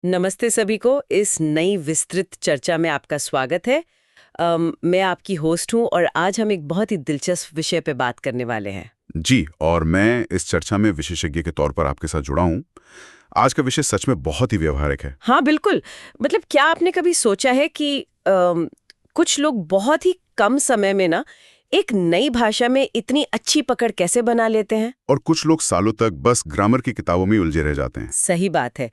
नमस्ते सभी को। इस नई विस्तृत चर्चा में आपका स्वागत है। मैं आपकी होस्ट हूं और आज हम एक बहुत ही दिलचस्प विषय पे बात करने वाले हैं। जी, और मैं इस चर्चा में विशेषज्ञ के तौर पर आपके साथ जुड़ा हूं। आज का विषय सच में बहुत ही व्यवहारिक है। हाँ बिल्कुल। मतलब क्या आपने कभी सोचा है कि कुछ लोग बहुत ही कम समय में ना एक नई भाषा में इतनी अच्छी पकड़ कैसे बना लेते हैं? और कुछ लोग सालों तक बस ग्रामर की किताबों में उलझे रह जाते हैं। सही बात है।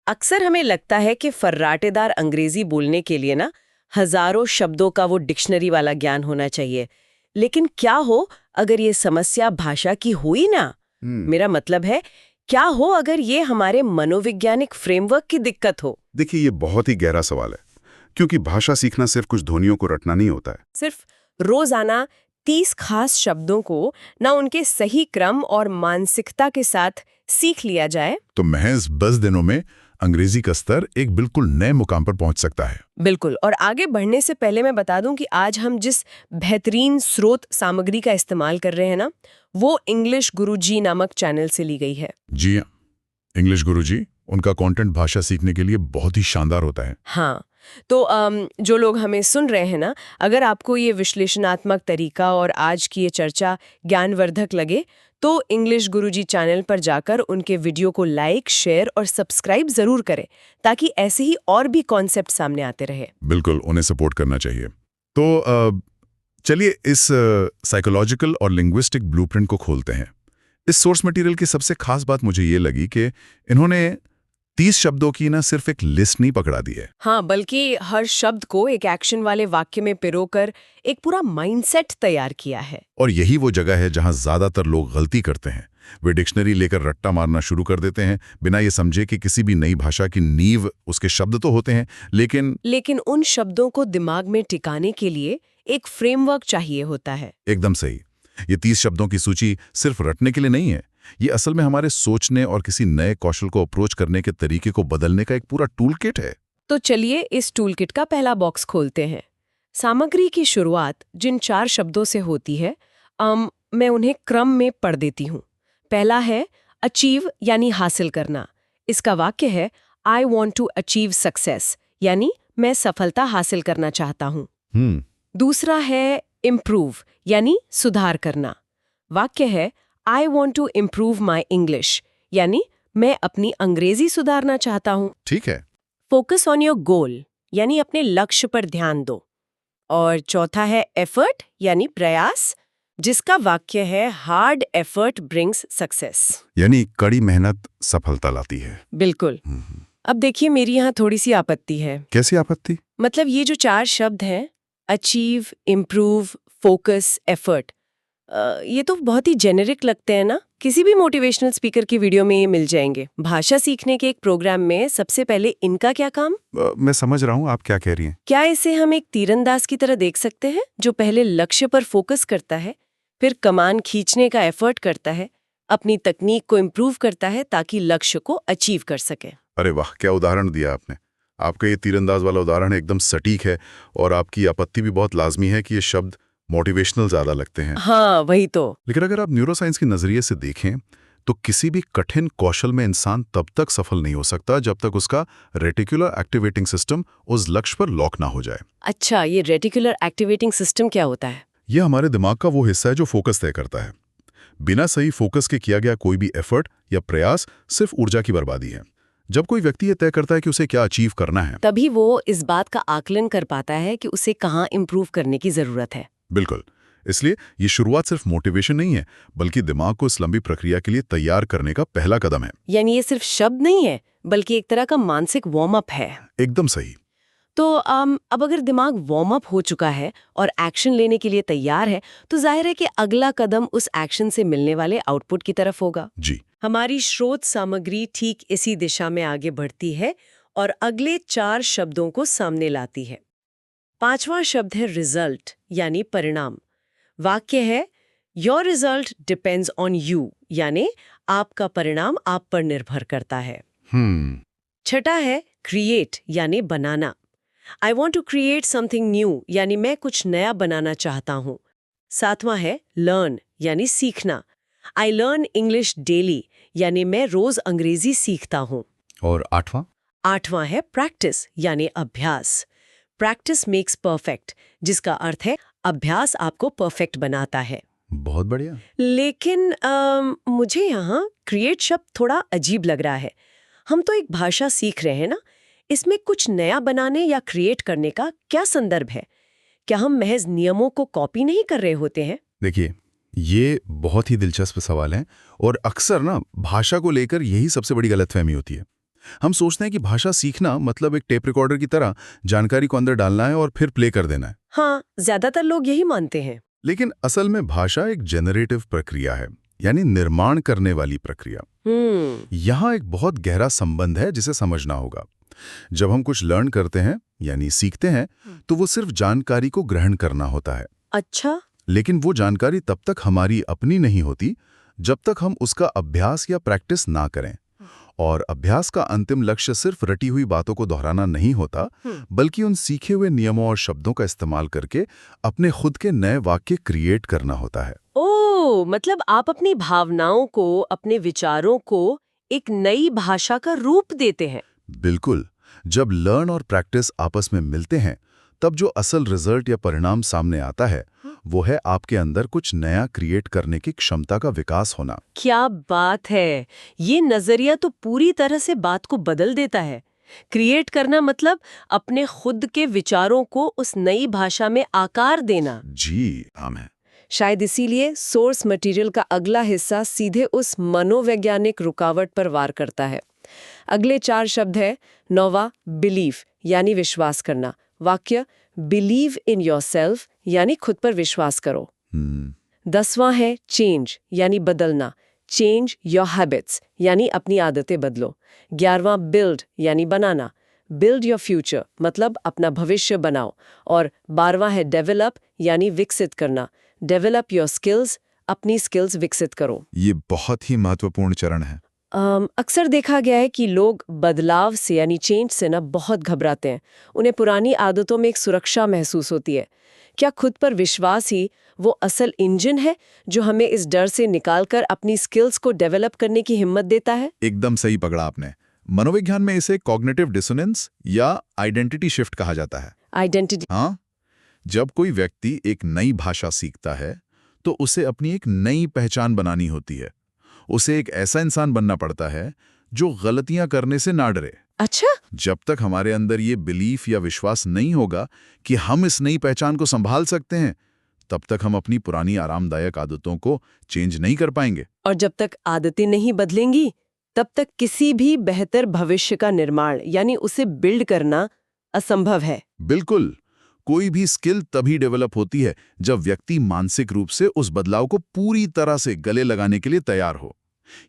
अक्सर हमें लगता है कि फर्राटेदार अंग्रेजी बोलने के लिए ना हजारों शब्दों का वो डिक्शनरी वाला ज्ञान होना चाहिए। लेकिन क्या हो अगर ये समस्या भाषा की हुई ना? मेरा मतलब है, क्या हो अगर ये हमारे मनोवैज्ञानिक फ्रेमवर्क की दिक्कत हो? देखिए, ये बहुत ही गहरा सवाल है, क्योंकि भाषा सीखना सिर्फ कुछ ध्वनियों को रटना नहीं होता है। सिर्फ रोजाना 30 खास शब्दों को ना उनके सही क्रम और मानसिकता के साथ सीख लिया जाए तो महज 10 दिनों में अंग्रेजी का स्तर एक बिल्कुल नए मुकाम पर पहुंच सकता है। बिल्कुल। और आगे बढ़ने से पहले मैं बता दूं कि आज हम जिस बेहतरीन स्रोत सामग्री का इस्तेमाल कर रहे हैं ना, वो इंग्लिश गुरुजी नामक चैनल से ली गई है। जी हाँ, इंग्लिश गुरुजी, उनका कंटेंट भाषा सीखने के लिए बहुत ही शानदार होता है। हाँ, तो जो लोग हमें सुन रहे हैं ना, अगर आपको ये विश्लेषणात्मक तरीका और आज की ये चर्चा ज्ञानवर्धक लगे तो इंग्लिश गुरुजी चैनल पर जाकर उनके वीडियो को लाइक, शेयर और सब्सक्राइब जरूर करें, ताकि ऐसे ही और भी कॉन्सेप्ट सामने आते रहे। बिल्कुल, उन्हें सपोर्ट करना चाहिए। तो चलिए इस साइकोलॉजिकल और लिंग्विस्टिक ब्लूप्रिंट को खोलते हैं। इस सोर्स मटेरियल की सबसे खास बात मुझे ये लगी कि इन्होंने 30 शब्दों की ना सिर्फ एक लिस्ट नहीं पकड़ा दी है। हाँ, बल्कि हर शब्द को एक एक्शन वाले वाक्य में पिरोकर एक पूरा माइंडसेट तैयार किया है। और यही वो जगह है जहां ज्यादातर लोग गलती करते हैं। वे डिक्शनरी लेकर रट्टा मारना शुरू कर देते हैं, बिना ये समझे कि किसी भी नई भाषा की नींव उसके शब्द तो होते हैं, लेकिन उन शब्दों को दिमाग में टिकाने के लिए एक फ्रेमवर्क चाहिए होता है। एकदम सही। ये 30 शब्दों की सूची सिर्फ रटने के लिए नहीं है। ये असल में हमारे सोचने और किसी नए कौशल को अप्रोच करने के तरीके को बदलने का एक पूरा टूल किट है। तो चलिए इस टूल किट का पहला बॉक्स खोलते हैं। सामग्री की शुरुआत जिन 4 शब्दों से होती है, मैं उन्हें क्रम में पढ़ देती हूँ। पहला है अचीव यानी हासिल करना। इसका वाक्य है I want to achieve success, यानी मैं सफलता हासिल करना चाहता हूँ। दूसरा है इम्प्रूव यानी सुधार करना। वाक्य है I want to improve my English, यानी मैं अपनी अंग्रेजी सुधारना चाहता हूँ। ठीक है। फोकस ऑन योर गोल यानी अपने लक्ष्य पर ध्यान दो। और चौथा है एफर्ट यानी प्रयास, जिसका वाक्य है हार्ड एफर्ट ब्रिंग्स सक्सेस, यानी कड़ी मेहनत सफलता लाती है। बिल्कुल। अब देखिए, मेरी यहाँ थोड़ी सी आपत्ति है। कैसी आपत्ति? मतलब ये जो 4 शब्द हैं, अचीव, इम्प्रूव, फोकस, एफर्ट, ये तो बहुत ही जेनेरिक लगते हैं ना। किसी भी मोटिवेशनल स्पीकर की वीडियो में ये मिल जाएंगे। भाषा सीखने के एक प्रोग्राम में सबसे पहले इनका क्या काम? मैं समझ रहा हूँ आप क्या कह रही हैं। क्या इसे हम एक तीरंदाज की तरह देख सकते हैं, जो पहले लक्ष्य पर फोकस करता है, फिर कमान खींचने का एफर्ट करता है, अपनी तकनीक को इम्प्रूव करता है ताकि लक्ष्य को अचीव कर सके। अरे वाह, क्या उदाहरण दिया आपने। आपका ये तीरंदाज वाला उदाहरण एकदम सटीक है, और आपकी आपत्ति भी बहुत लाजमी है कि ये शब्द मोटिवेशनल ज्यादा लगते हैं। हाँ, वही तो। लेकिन अगर आप न्यूरोसाइंस के नजरिए से देखें तो किसी भी कठिन कौशल में इंसान तब तक सफल नहीं हो सकता जब तक उसका रेटिकुलर एक्टिवेटिंग सिस्टम उस लक्ष्य पर लॉक ना हो जाए। अच्छा, ये रेटिकुलर एक्टिवेटिंग सिस्टम क्या होता है? ये हमारे दिमाग का वो हिस्सा है जो फोकस तय करता है। बिना सही फोकस के किया गया कोई भी एफर्ट या प्रयास सिर्फ ऊर्जा की बर्बादी है। जब कोई व्यक्ति ये तय करता है कि उसे क्या अचीव करना है, तभी वो इस बात का आकलन कर पाता है कि उसे कहाँ इम्प्रूव करने की जरूरत है। बिल्कुल। इसलिए ये शुरुआत सिर्फ मोटिवेशन नहीं है, बल्कि दिमाग को इस लंबी प्रक्रिया के लिए तैयार करने का पहला कदम है। यानी ये सिर्फ शब्द नहीं है, बल्कि एक तरह का मानसिक वार्म अप है। एकदम सही। तो अब अगर दिमाग वार्म अप हो चुका है और एक्शन लेने के लिए तैयार है, तो जाहिर है कि अगला कदम उस एक्शन से मिलने वाले आउटपुट की तरफ होगा। जी। हमारी स्रोत सामग्री ठीक इसी दिशा में आगे बढ़ती है और अगले 4 शब्दों को सामने लाती है। 5वां शब्द है रिजल्ट यानी परिणाम। वाक्य है your result depends on you, यानी आपका परिणाम आप पर निर्भर करता है। छठा है क्रिएट यानी बनाना। I want to create something new, यानी मैं कुछ नया बनाना चाहता हूँ। 7वां है लर्न यानी सीखना। आई लर्न इंग्लिश डेली, यानी मैं रोज अंग्रेजी सीखता हूँ। और 8वां? 8वां है प्रैक्टिस यानी अभ्यास। प्रैक्टिस मेक्स परफेक्ट, जिसका अर्थ है अभ्यास आपको परफेक्ट बनाता है। बहुत बढ़िया। लेकिन मुझे यहाँ क्रिएट शब्द थोड़ा अजीब लग रहा है। हम तो एक भाषा सीख रहे हैं ना, इसमें कुछ नया बनाने या क्रिएट करने का क्या संदर्भ है? क्या हम महज नियमों को कॉपी नहीं कर रहे होते हैं? देखिए, ये बहुत ही दिलचस्प सवाल है और अक्सर ना भाषा को लेकर यही सबसे बड़ी गलतफहमी होती है। हम सोचते हैं कि भाषा सीखना मतलब एक टेप रिकॉर्डर की तरह जानकारी को अंदर डालना है और फिर प्ले कर देना है। हाँ, ज्यादातर लोग यही मानते हैं। लेकिन असल में भाषा एक जेनरेटिव प्रक्रिया है, यानी निर्माण करने वाली प्रक्रिया। यहाँ एक बहुत गहरा संबंध है जिसे समझना होगा। जब हम कुछ लर्न करते हैं यानी सीखते हैं, तो वो सिर्फ जानकारी को ग्रहण करना होता है। अच्छा। लेकिन वो जानकारी तब तक हमारी अपनी नहीं होती जब तक हम उसका अभ्यास या प्रैक्टिस ना करें। और अभ्यास का अंतिम लक्ष्य सिर्फ रटी हुई बातों को दोहराना नहीं होता, बल्कि उन सीखे हुए नियमों और शब्दों का इस्तेमाल करके अपने खुद के नए वाक्य क्रिएट करना होता है। ओह, मतलब आप अपनी भावनाओं को, अपने विचारों को एक नई भाषा का रूप देते हैं। बिल्कुल। जब लर्न और प्रैक्टिस आपस में मिलते हैं, तब जो असल रिजल्ट या परिणाम सामने आता है, वो है आपके अंदर कुछ नया क्रिएट करने की क्षमता का विकास होना। क्या बात है! ये नजरिया तो पूरी तरह से बात को बदल देता है। क्रिएट करना मतलब अपने खुद के विचारों को उस नई भाषा में आकार देना। जी, हाँ है। शायद इसीलिए सोर्स मटेरियल का अगला हिस्सा सीधे उस मनोवैज्ञानिक रुकावट पर वार करता है। अगले 4 शब्द है। 9वां बिलीफ यानी विश्वास करना। वाक्य बिलीव इन योरसेल्फ यानी खुद पर विश्वास करो। 10वां है चेंज यानी बदलना। चेंज योर हैबिट्स यानी अपनी आदतें बदलो। 11वां बिल्ड यानी बनाना। बिल्ड योर फ्यूचर मतलब अपना भविष्य बनाओ। और 12वां है डेवलप यानी विकसित करना। डेवलप योर स्किल्स, अपनी स्किल्स विकसित करो। ये बहुत ही महत्वपूर्ण चरण है। अक्सर देखा गया है कि लोग बदलाव से यानी चेंज से ना बहुत घबराते हैं। उन्हें पुरानी आदतों में एक सुरक्षा महसूस होती है। क्या खुद पर विश्वास ही वो असल इंजन है जो हमें इस डर से निकालकर अपनी स्किल्स को डेवलप करने की हिम्मत देता है? एकदम सही पकड़ा आपने। मनोविज्ञान में इसे कॉग्निटिव डिसोनेंस या आइडेंटिटी शिफ्ट कहा जाता है। आइडेंटिटी। हाँ, जब कोई व्यक्ति एक नई भाषा सीखता है, तो उसे अपनी एक नई पहचान बनानी होती है। उसे एक ऐसा इंसान बनना पड़ता है जो गलतियां करने से ना डरे। अच्छा। जब तक हमारे अंदर ये बिलीफ या विश्वास नहीं होगा कि हम इस नई पहचान को संभाल सकते हैं, तब तक हम अपनी पुरानी आरामदायक आदतों को चेंज नहीं कर पाएंगे। और जब तक आदतें नहीं बदलेंगी, तब तक किसी भी बेहतर भविष्य का निर्माण यानी उसे बिल्ड करना असंभव है। बिल्कुल। कोई भी स्किल तभी डेवलप होती है जब व्यक्ति मानसिक रूप से उस बदलाव को पूरी तरह से गले लगाने के लिए तैयार हो।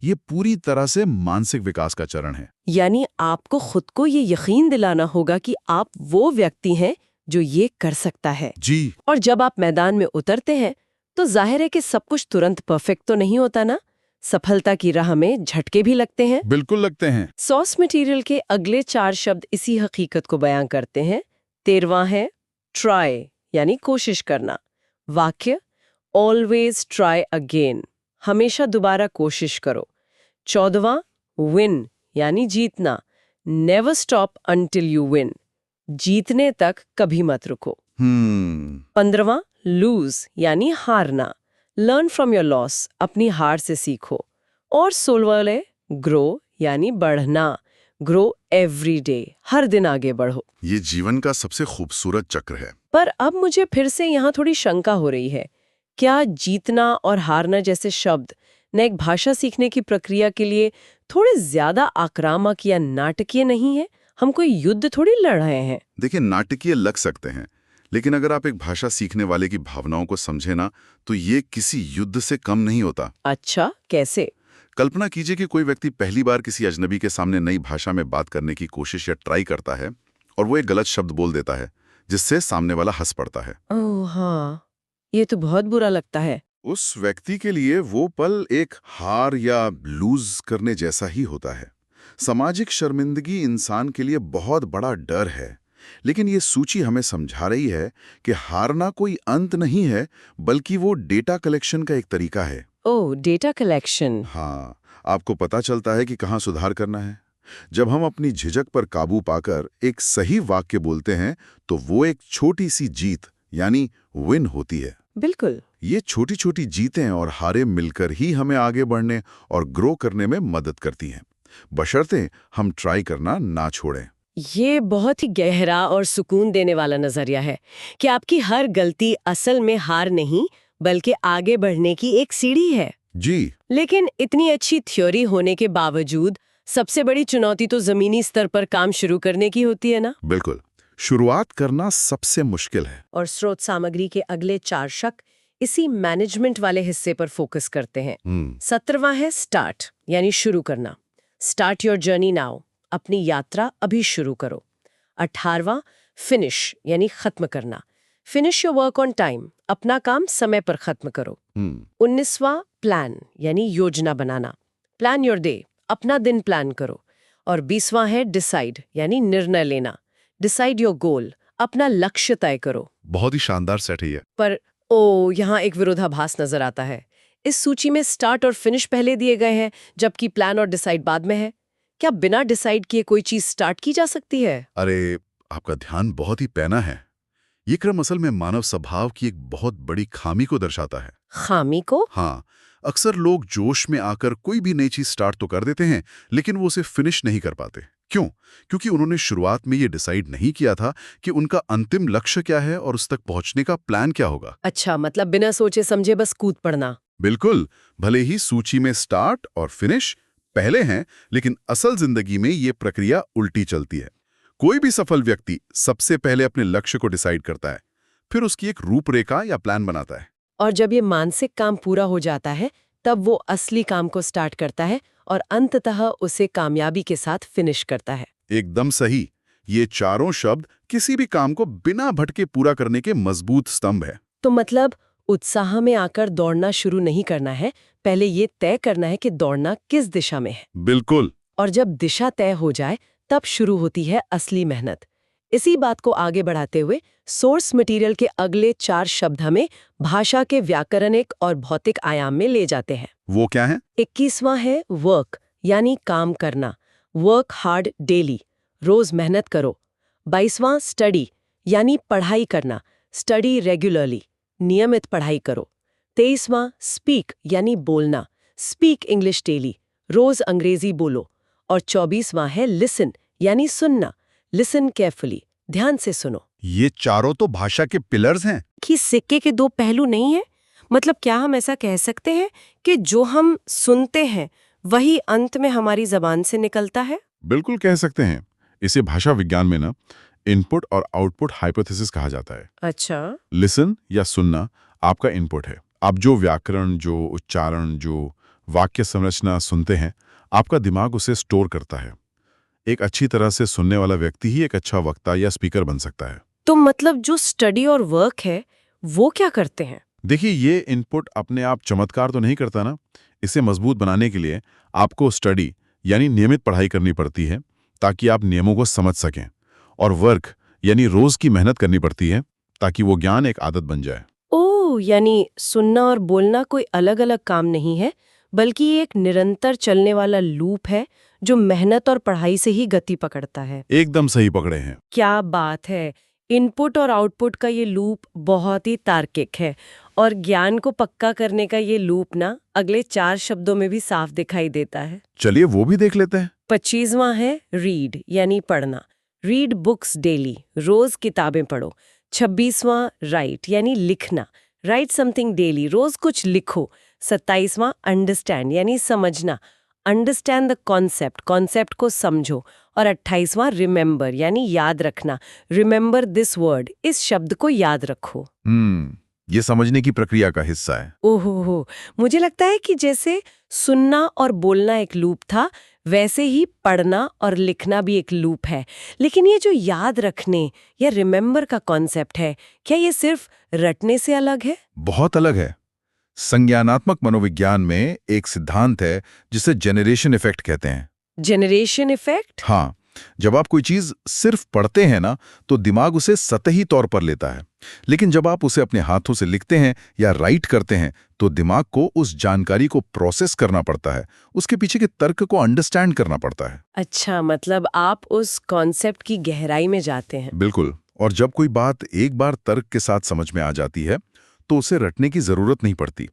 ये पूरी तरह से मानसिक विकास का चरण है। यानी आपको खुद को ये यकीन दिलाना होगा कि आप वो व्यक्ति हैं जो ये कर सकता है। जी। और जब आप मैदान में उतरते हैं, तो जाहिर है कि सब कुछ तुरंत परफेक्ट तो नहीं होता ना। सफलता की राह में झटके भी लगते हैं। बिल्कुल लगते हैं। सोर्स मटेरियल के अगले 4 शब्द इसी हकीकत को बयां करते हैं। 13वां है ट्राई यानी कोशिश करना। वाक्य ऑलवेज ट्राई अगेन, हमेशा दोबारा कोशिश करो। 14वां विन यानी जीतना। Never stop until you win, जीतने तक कभी मत रुको। 15वां लूज यानी हारना। लर्न फ्रॉम योर लॉस, अपनी हार से सीखो। और 16वां ग्रो यानी बढ़ना। ग्रो एवरी डे, हर दिन आगे बढ़ो। ये जीवन का सबसे खूबसूरत चक्र है। पर अब मुझे फिर से यहाँ थोड़ी शंका हो रही है। क्या जीतना और हारना जैसे शब्द न एक भाषा सीखने की प्रक्रिया के लिए थोड़े ज्यादा आक्रामक या नाटकीय नहीं है? हम कोई युद्ध थोड़ी लड़ रहे हैं। देखिए, नाटकीय लग सकते हैं, लेकिन अगर आप एक भाषा सीखने वाले की भावनाओं को समझे ना, तो ये किसी युद्ध से कम नहीं होता। अच्छा, कैसे? कल्पना कीजिए कि कोई व्यक्ति पहली बार किसी अजनबी के सामने नई भाषा में बात करने की कोशिश या ट्राई करता है और वो एक गलत शब्द बोल देता है जिससे सामने वाला हंस पड़ता है। ओह हाँ, ये तो बहुत बुरा लगता है। उस व्यक्ति के लिए वो पल एक हार या लूज करने जैसा ही होता है। सामाजिक शर्मिंदगी इंसान के लिए बहुत बड़ा डर है, लेकिन ये सूची हमें समझा रही है कि हारना कोई अंत नहीं है, बल्कि वो डेटा कलेक्शन का एक तरीका है। ओह, डेटा कलेक्शन। हाँ, आपको पता चलता है कि कहाँ सुधार करना है, जब हम अपनी झिझक पर काबू पाकर एक सही वाक्य बोलते हैं तो वो एक छोटी सी जीत यानी विन होती है। बिल्कुल। ये छोटी छोटी जीतें और हारें मिलकर ही हमें आगे बढ़ने और ग्रो करने में मदद करती हैं, बशर्ते हम ट्राई करना ना छोड़ें। ये बहुत ही गहरा और सुकून देने वाला नजरिया है कि आपकी हर गलती असल में हार नहीं बल्कि आगे बढ़ने की एक सीढ़ी है। जी। लेकिन इतनी अच्छी थ्योरी होने के बावजूद सबसे बड़ी चुनौती तो जमीनी स्तर पर काम शुरू करने की होती है ना? बिल्कुल, शुरुआत करना सबसे मुश्किल है। और स्रोत सामग्री के अगले 4 शक इसी मैनेजमेंट वाले हिस्से पर फोकस करते हैं। 17वां है स्टार्ट यानी शुरू करना। स्टार्ट योर जर्नी नाउ, अपनी यात्रा अभी शुरू करो। 18वां फिनिश यानी खत्म करना। Finish your work on time, अपना काम समय पर खत्म करो। 19वां प्लान यानी योजना बनाना। प्लान योर डे, अपना दिन प्लान करो। और 20वां है डिसाइड यानी निर्णय लेना। डिसाइड योर गोल, अपना लक्ष्य तय करो। बहुत ही शानदार सेट है ये। पर यहाँ एक विरोधाभास नजर आता है। इस सूची में स्टार्ट और फिनिश पहले दिए गए हैं जबकि प्लान और डिसाइड बाद में है। क्या बिना डिसाइड किए कोई चीज स्टार्ट की जा सकती है? अरे, आपका ध्यान बहुत ही पैना है। ये क्रम असल में मानव स्वभाव की एक बहुत बड़ी खामी को दर्शाता है। खामी को? हाँ, अक्सर लोग जोश में आकर कोई भी नई चीज स्टार्ट तो कर देते हैं, लेकिन वो उसे फिनिश नहीं कर पाते। क्यों? क्योंकि उन्होंने शुरुआत में ये डिसाइड नहीं किया था कि उनका अंतिम लक्ष्य क्या है और उस तक पहुंचने का प्लान क्या होगा। अच्छा, मतलब बिना सोचे समझे बस कूद पड़ना। बिल्कुल। भले ही सूची में स्टार्ट और फिनिश पहले हैं, लेकिन असल जिंदगी में ये प्रक्रिया उल्टी चलती है। कोई भी सफल व्यक्ति सबसे पहले अपने लक्ष्य को डिसाइड करता है, फिर उसकी एक रूपरेखा या प्लान बनाता है। और जब ये मानसिक काम पूरा हो जाता है तब वो असली काम को स्टार्ट करता है और अंततः उसे कामयाबी के साथ फिनिश करता है। एकदम सही। ये चारों शब्द किसी भी काम को बिना भटके पूरा करने के मजबूत स्तंभ है। तो मतलब उत्साह में आकर दौड़ना शुरू नहीं करना है, पहले ये तय करना है कि दौड़ना किस दिशा में है। बिल्कुल। और जब दिशा तय हो जाए तब शुरू होती है असली मेहनत। इसी बात को आगे बढ़ाते हुए सोर्स मटेरियल के अगले 4 शब्द हमें भाषा के व्याकरणिक और भौतिक आयाम में ले जाते हैं। वो क्या है? 21वां है वर्क यानी काम करना। वर्क हार्ड डेली, रोज मेहनत करो। 22वां स्टडी यानी पढ़ाई करना। स्टडी रेगुलरली, नियमित पढ़ाई करो। 23वां स्पीक यानी बोलना। स्पीक इंग्लिश डेली, रोज अंग्रेजी बोलो। और 24वां है लिसन यानी सुनना। लिसन केयरफुली, ध्यान से सुनो। ये चारों तो भाषा के पिलर्स हैं। कि सिक्के के 2 पहलू नहीं है? मतलब क्या हम ऐसा कह सकते हैं कि जो हम सुनते हैं वही अंत में हमारी जबान से निकलता है? बिल्कुल कह सकते हैं। इसे भाषा विज्ञान में ना इनपुट और आउटपुट हाइपोथेसिस कहा जाता है। अच्छा। लिसन या सुनना आपका इनपुट है। आप जो व्याकरण, जो उच्चारण, जो वाक्य संरचना सुनते हैं, आपका दिमाग उसे स्टोर करता है। एक अच्छी तरह से सुनने वाला व्यक्ति ही एक अच्छा वक्ता या स्पीकर बन सकता है। तो मतलब जो स्टडी और वर्क है वो क्या करते हैं? देखिए, ये इनपुट अपने आप चमत्कार तो नहीं करता ना। इसे मजबूत बनाने के लिए आपको स्टडी यानी नियमित पढ़ाई करनी पड़ती है ताकि आप नियमों को समझ सकें, और वर्क यानी रोज की मेहनत करनी पड़ती है ताकि वो ज्ञान एक आदत बन जाए। ओह, यानी सुनना और बोलना कोई अलग-अलग काम नहीं है, बल्कि ये एक निरंतर चलने वाला लूप है जो मेहनत और पढ़ाई से ही गति पकड़ता है। एकदम सही पकड़े हैं। क्या बात है! इनपुट और आउटपुट का ये लूप बहुत ही तार्किक है और ज्ञान को पक्का करने का ये लूप ना अगले 4 शब्दों में भी साफ दिखाई देता है। चलिए वो भी देख लेते हैं। 25वां है रीड यानी पढ़ना। रीड बुक्स डेली, रोज किताबें पढ़ो। 26वां राइट यानी लिखना। राइट समथिंग डेली, रोज कुछ लिखो। 27वां अंडरस्टैंड यानी समझना। अंडरस्टैंड द कॉन्सेप्ट, कॉन्सेप्ट को समझो। और 28वां रिमेंबर यानी याद रखना। रिमेंबर दिस वर्ड, इस शब्द को याद रखो। ये समझने की प्रक्रिया का हिस्सा है। ओहो, मुझे लगता है कि जैसे सुनना और बोलना एक लूप था, वैसे ही पढ़ना और लिखना भी एक लूप है। लेकिन ये जो याद रखने या रिमेंबर का कॉन्सेप्ट है, क्या ये सिर्फ रटने से अलग है? बहुत अलग है। संज्ञानात्मक मनोविज्ञान में एक सिद्धांत है जिसे जेनरेशन इफेक्ट कहते हैं। Generation effect? हाँ, जब आप कोई चीज सिर्फ पढ़ते हैं ना, तो दिमाग उसे सतही तौर पर लेता है। लेकिन जब आप उसे अपने हाथों से लिखते हैं या राइट करते हैं, तो दिमाग को उस जानकारी को प्रोसेस करना पड़ता है, उसके पीछे के तर्क को अंडरस्टैंड करना पड़ता है। अच्छा, मतलब आप उस कॉन्सेप्ट की गहराई में जाते हैं। बिल्कुल। और जब कोई बात एक बार तर्क के साथ समझ में आ जाती है, तो उसे रटने की जरूरत नहीं पड़ती।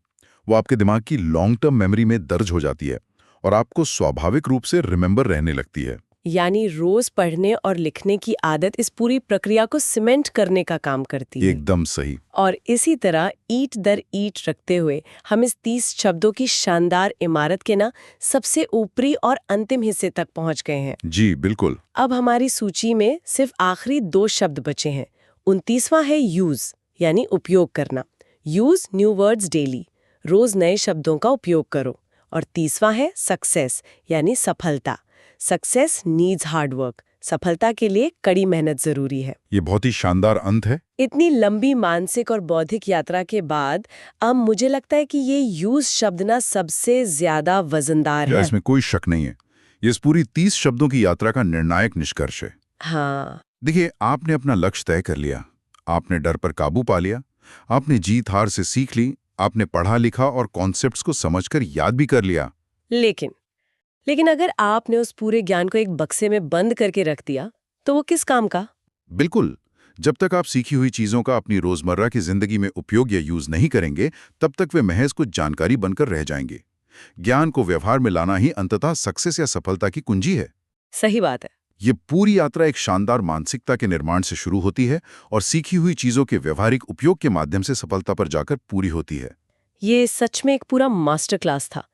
वो आपके दिमाग की लॉन्ग टर्म मेमोरी में दर्ज हो जाती है और आपको स्वाभाविक रूप से रिमेंबर रहने लगती है। यानी रोज पढ़ने और लिखने की आदत इस पूरी प्रक्रिया को सीमेंट करने का काम करती है। एकदम सही। और इसी तरह ईंट दर ईंट रखते हुए हम इस 30 शब्दों की शानदार इमारत के ना सबसे ऊपरी और अंतिम हिस्से तक पहुंच गए हैं। जी बिल्कुल। अब हमारी सूची में सिर्फ आखिरी 2 शब्द बचे हैं। 29वां है यूज, यानी उपयोग करना। यूज न्यू वर्ड्स डेली, रोज नए शब्दों का उपयोग करो। और 30वां है सक्सेस, यानी सफलता। सक्सेस नीड्स हार्ड वर्क, सफलता के लिए कड़ी मेहनत जरूरी है। ये बहुत ही शानदार अंत है। इतनी लंबी मानसिक और बौद्धिक यात्रा के बाद अब मुझे लगता है कि ये यूज शब्द ना सबसे ज्यादा वजनदार है। इसमें कोई शक नहीं है। ये इस पूरी 30 शब्दों की यात्रा का निर्णायक निष्कर्ष है। हाँ, देखिए, आपने अपना लक्ष्य तय कर लिया, आपने डर पर काबू पा लिया, आपने जीत हार से सीख ली, आपने पढ़ा लिखा और कॉन्सेप्ट्स को समझकर याद भी कर लिया। लेकिन अगर आपने उस पूरे ज्ञान को एक बक्से में बंद करके रख दिया, तो वो किस काम का? बिल्कुल। जब तक आप सीखी हुई चीजों का अपनी रोजमर्रा की जिंदगी में उपयोग या यूज नहीं करेंगे, तब तक वे महज कुछ जानकारी बनकर रह जाएंगे। ज्ञान को व्यवहार में लाना ही अंततः सक्सेस या सफलता की कुंजी है। सही बात है। ये पूरी यात्रा एक शानदार मानसिकता के निर्माण से शुरू होती है और सीखी हुई चीजों के व्यवहारिक उपयोग के माध्यम से सफलता पर जाकर पूरी होती है। ये सच में एक पूरा मास्टर क्लास था।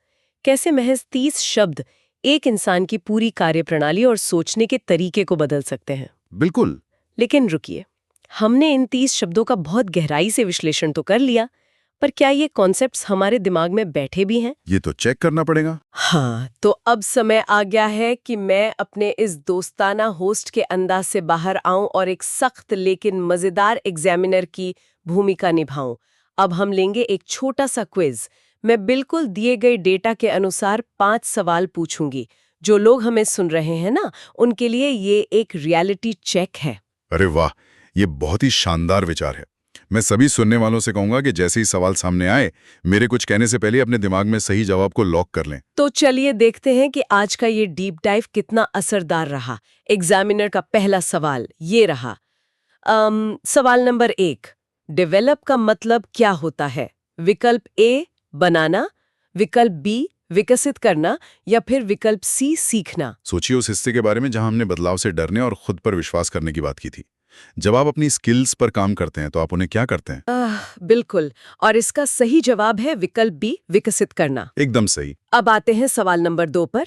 कैसे महज 30 शब्द एक इंसान की पूरी कार्यप्रणाली और सोचने के तरीके को बदल सकते हैं। बिल्कुल। लेकिन रुकिए, हमने इन 30 शब्दों का बहुत गहराई से विश्लेषण तो कर लिया, पर क्या ये कॉन्सेप्ट्स हमारे दिमाग में बैठे भी हैं? ये तो चेक करना पड़ेगा। हाँ, तो अब समय आ गया है कि मैं अपने इस दोस्ताना होस्ट के अंदाज से बाहर आऊं और एक सख्त लेकिन मजेदार एग्जामिनर की भूमिका निभाऊं। अब हम लेंगे एक छोटा सा क्विज। मैं बिल्कुल दिए गए डेटा के अनुसार 5 सवाल पूछूंगी। जो लोग हमें सुन रहे हैं ना, उनके लिए ये एक रियलिटी चेक है। अरे वाह, ये बहुत ही शानदार विचार है। मैं सभी सुनने वालों से कहूंगा कि जैसे ही सवाल सामने आए, मेरे कुछ कहने से पहले अपने दिमाग में सही जवाब को लॉक कर लें। तो चलिए देखते हैं कि आज का ये डीप डाइव कितना असरदार रहा। एग्जामिनर का पहला सवाल ये रहा। सवाल नंबर 1, डेवलप का मतलब क्या होता है? विकल्प ए बनाना, विकल्प बी विकसित करना, या फिर विकल्प सी सीखना। सोचिए उस हिस्से के बारे में जहां हमने बदलाव से डरने और खुद पर विश्वास करने की बात की थी। जब आप अपनी स्किल्स पर काम करते हैं तो आप उन्हें क्या करते हैं? बिल्कुल, और इसका सही जवाब है विकल्प बी विकसित करना। एकदम सही। अब आते हैं सवाल नंबर 2 पर।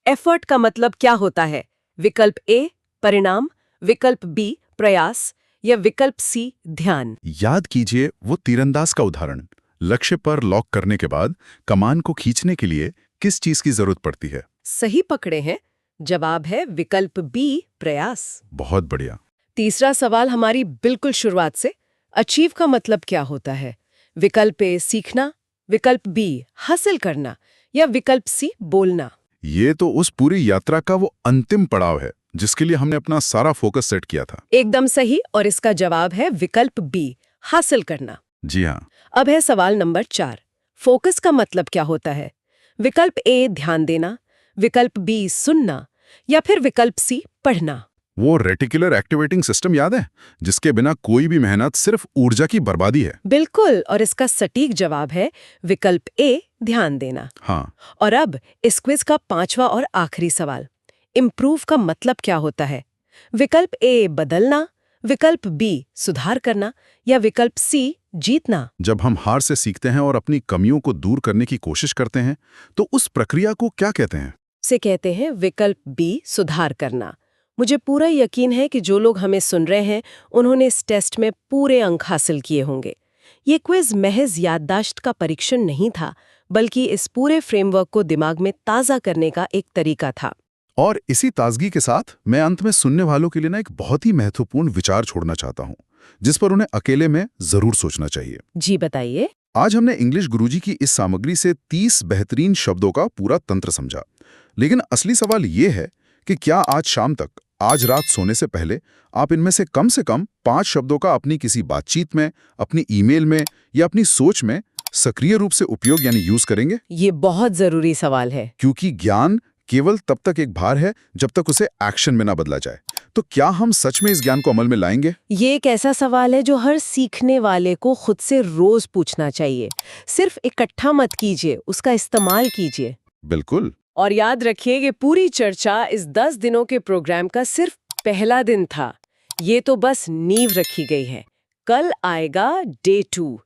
एफर्ट का मतलब क्या होता है? विकल्प ए परिणाम, विकल्प बी प्रयास, या विकल्प सी ध्यान। याद कीजिए वो तीरंदाज का उदाहरण। लक्ष्य पर लॉक करने के बाद कमान को खींचने के लिए किस चीज की जरूरत पड़ती है? सही पकड़े हैं, जवाब है विकल्प बी प्रयास। बहुत बढ़िया। तीसरा सवाल हमारी बिल्कुल शुरुआत से। अचीव का मतलब क्या होता है? विकल्प ए सीखना, विकल्प बी हासिल करना, या विकल्प सी बोलना। ये तो उस पूरी यात्रा का वो अंतिम पड़ाव है जिसके लिए हमने अपना सारा फोकस सेट किया था। एकदम सही, और इसका जवाब है विकल्प बी हासिल करना। जी हाँ। अब है सवाल नंबर 4। फोकस का मतलब क्या होता है? विकल्प ए ध्यान देना, विकल्प बी सुनना, या फिर विकल्प सी पढ़ना। वो रेटिकुलर एक्टिवेटिंग सिस्टम याद है, जिसके बिना कोई भी मेहनत सिर्फ ऊर्जा की बर्बादी है। बिल्कुल, और इसका सटीक जवाब है विकल्प ए ध्यान देना। हाँ। और अब इस क्विज का 5वां और आखिरी सवाल। इम्प्रूव का मतलब क्या होता है? विकल्प ए बदलना, विकल्प बी सुधार करना, या विकल्प सी जीतना। जब हम हार से सीखते हैं और अपनी कमियों को दूर करने की कोशिश करते हैं, तो उस प्रक्रिया को क्या कहते हैं? से कहते हैं विकल्प बी सुधार करना। मुझे पूरा यकीन है कि जो लोग हमें सुन रहे हैं, उन्होंने इस टेस्ट में पूरे अंक हासिल किए होंगे। ये क्विज महज याददाश्त का परीक्षण नहीं था, बल्कि इस पूरे फ्रेमवर्क को दिमाग में ताज़ा करने का एक तरीका था। और इसी ताजगी के साथ मैं अंत में सुनने वालों के लिए ना एक बहुत ही महत्वपूर्ण विचार छोड़ना चाहता हूँ, जिस पर उन्हें अकेले में जरूर सोचना चाहिए। जी बताइए। आज हमने इंग्लिश गुरुजी की इस सामग्री से 30 बेहतरीन शब्दों का पूरा तंत्र समझा, लेकिन असली सवाल ये है कि क्या आज शाम तक, आज रात सोने से पहले आप इनमें से कम 5 शब्दों का अपनी किसी बातचीत में, अपनी ईमेल में या अपनी सोच में सक्रिय रूप से उपयोग यानी यूज करेंगे? ये बहुत जरूरी सवाल है। क्योंकि ज्ञान केवल तब तक एक भार है जब तक उसे एक्शन में ना बदला जाए। तो क्या हम सच में इस ज्ञान को अमल में लाएंगे? ये एक ऐसा सवाल है जो हर सीखने वाले को खुद से रोज पूछना चाहिए। सिर्फ इकट्ठा मत कीजिए, उसका इस्तेमाल कीजिए। बिल्कुल। और याद रखिए कि पूरी चर्चा इस 10 दिनों के प्रोग्राम का सिर्फ पहला दिन था। ये तो बस नींव रखी गई है। कल आएगा डे 2।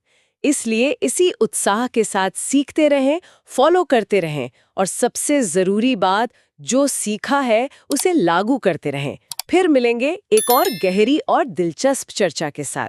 इसलिए इसी उत्साह के साथ सीखते रहें, फॉलो करते रहें और सबसे जरूरी बात, जो सीखा है उसे लागू करते रहें। फिर मिलेंगे एक और गहरी और दिलचस्प चर्चा के साथ।